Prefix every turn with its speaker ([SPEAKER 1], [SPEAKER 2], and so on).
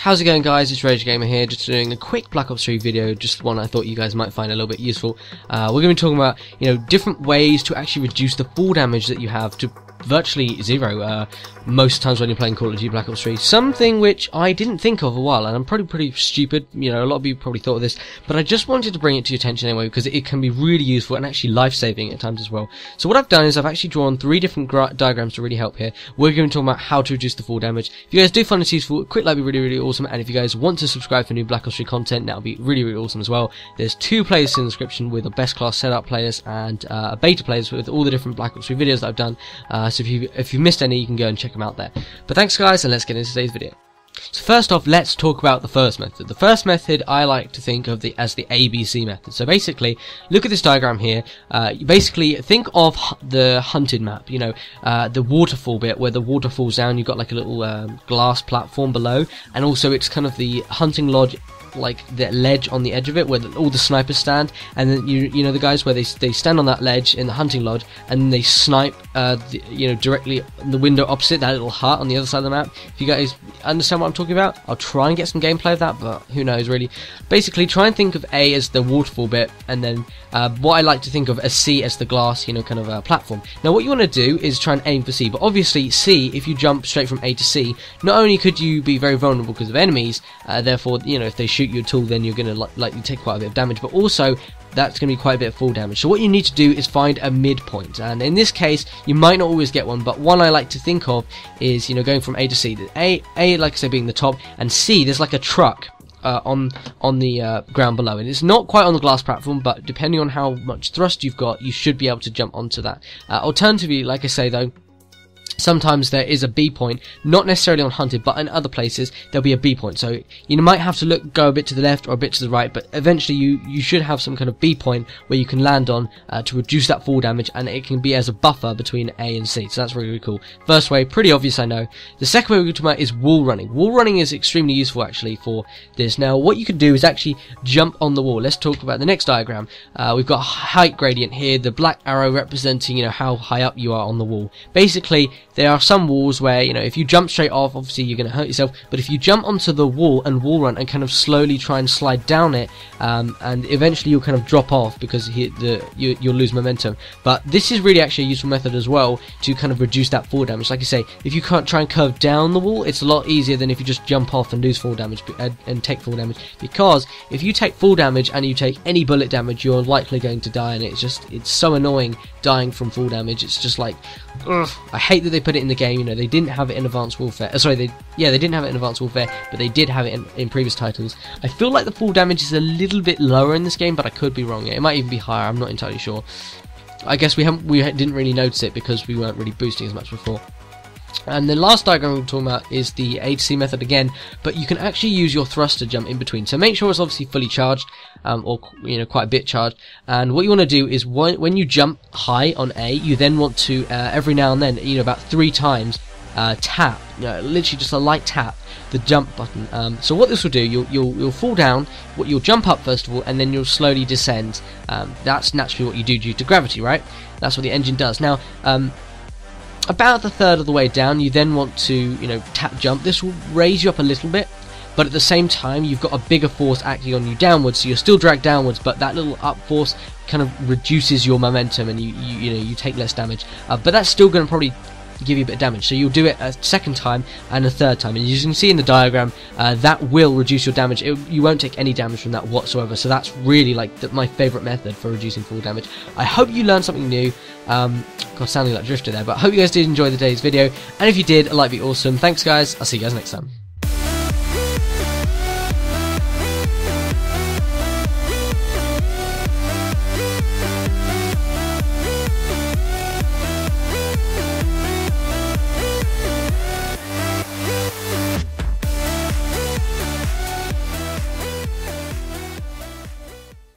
[SPEAKER 1] How's it going, guys? It's Rage Gamer here, just doing a quick Black Ops 3 video, just one I thought you guys might find a little bit useful. We're going to be talking about, different ways to actually reduce the fall damage that you have to virtually zero most times when you're playing Call of Duty Black Ops 3. Something which I didn't think of a while, and I'm probably pretty stupid, a lot of you probably thought of this, but I just wanted to bring it to your attention anyway, because it can be really useful and actually life-saving at times as well. So what I've done is I've actually drawn 3 different diagrams to really help here. We're going to talk about how to reduce the fall damage. If you guys do find this useful, a quick like would be really awesome, and if you guys want to subscribe for new Black Ops 3 content, that would be really awesome as well. There's 2 playlists in the description with a best class setup playlist and a beta playlist with all the different Black Ops 3 videos that I've done. So if you missed any, you can go and check them out there. But thanks guys, and let's get into today's video. So first off, let's talk about the first method. The first method I like to think of as the ABC method. So basically, look at this diagram here. You basically think of the hunted map, the waterfall bit where the water falls down. You've got like a little glass platform below, and also it's kind of the hunting lodge, like the ledge on the edge of it where all the snipers stand, and then you know the guys where they stand on that ledge in the hunting lodge and then they snipe directly in the window opposite that little hut on the other side of the map. If you guys understand what I'm talking about, I'll try and get some gameplay of that, but who knows really. Basically try and think of A as the waterfall bit, and then what I like to think of as C as the glass kind of platform. Now what you want to do is try and aim for C, but obviously C, if you jump straight from A to C, not only could you be very vulnerable because of enemies, therefore if they shoot you at all, then you're going to likely take quite a bit of damage, but also that's going to be quite a bit of fall damage. So what you need to do is find a midpoint, and in this case you might not always get one, but one I like to think of is going from A to C. A like I said being the top, and C there's like a truck on the ground below, and it's not quite on the glass platform, but depending on how much thrust you've got, you should be able to jump onto that. Alternatively, like I say though, sometimes there is a B point, not necessarily on hunted, but in other places there'll be a B point. So you might have to go a bit to the left or a bit to the right, but eventually you should have some kind of B point where you can land on to reduce that fall damage, and it can be as a buffer between A and C. So that's really cool. First way, pretty obvious I know. The second way we're going to talk about is wall running. Wall running is extremely useful actually for this. Now what you can do is actually jump on the wall. Let's talk about the next diagram. We've got a height gradient here, the black arrow representing how high up you are on the wall. Basically there are some walls where, if you jump straight off, obviously you're going to hurt yourself, but if you jump onto the wall and wall run and kind of slowly try and slide down it, and eventually you'll kind of drop off because you'll lose momentum. But this is really actually a useful method as well to kind of reduce that fall damage. Like I say, if you can't try and curve down the wall, it's a lot easier than if you just jump off and lose fall damage and take fall damage, because if you take fall damage and you take any bullet damage, you're likely going to die, and it's so annoying dying from fall damage. It's just like, ugh, I hate that they put it in the game. They didn't have it in Advanced Warfare. They didn't have it in Advanced Warfare, but they did have it in previous titles. I feel like the fall damage is a little bit lower in this game, but I could be wrong. It might even be higher. I'm not entirely sure. I guess we didn't really notice it because we weren't really boosting as much before. And the last diagram we're talking about is the A to C method again, but you can actually use your thrust to jump in between. So make sure it's obviously fully charged, or quite a bit charged. And what you want to do is when you jump high on A, you then want to every now and then, about 3 times, tap, literally just a light tap the jump button. So what this will do, you'll fall down, you'll jump up first of all, and then you'll slowly descend. That's naturally what you do due to gravity, right? That's what the engine does. Now, about the third of the way down, you then want to, tap jump. This will raise you up a little bit, but at the same time, you've got a bigger force acting on you downwards, so you're still dragged downwards, but that little up force kind of reduces your momentum, and you take less damage. But that's still going to probably give you a bit of damage, so you'll do it a second time and a third time, and as you can see in the diagram, that will reduce your damage. You won't take any damage from that whatsoever, so that's really my favourite method for reducing fall damage. I hope you learned something new. God, sounding like Drifter there, but I hope you guys did enjoy today's video, and if you did, a like would be awesome. Thanks guys, I'll see you guys next time.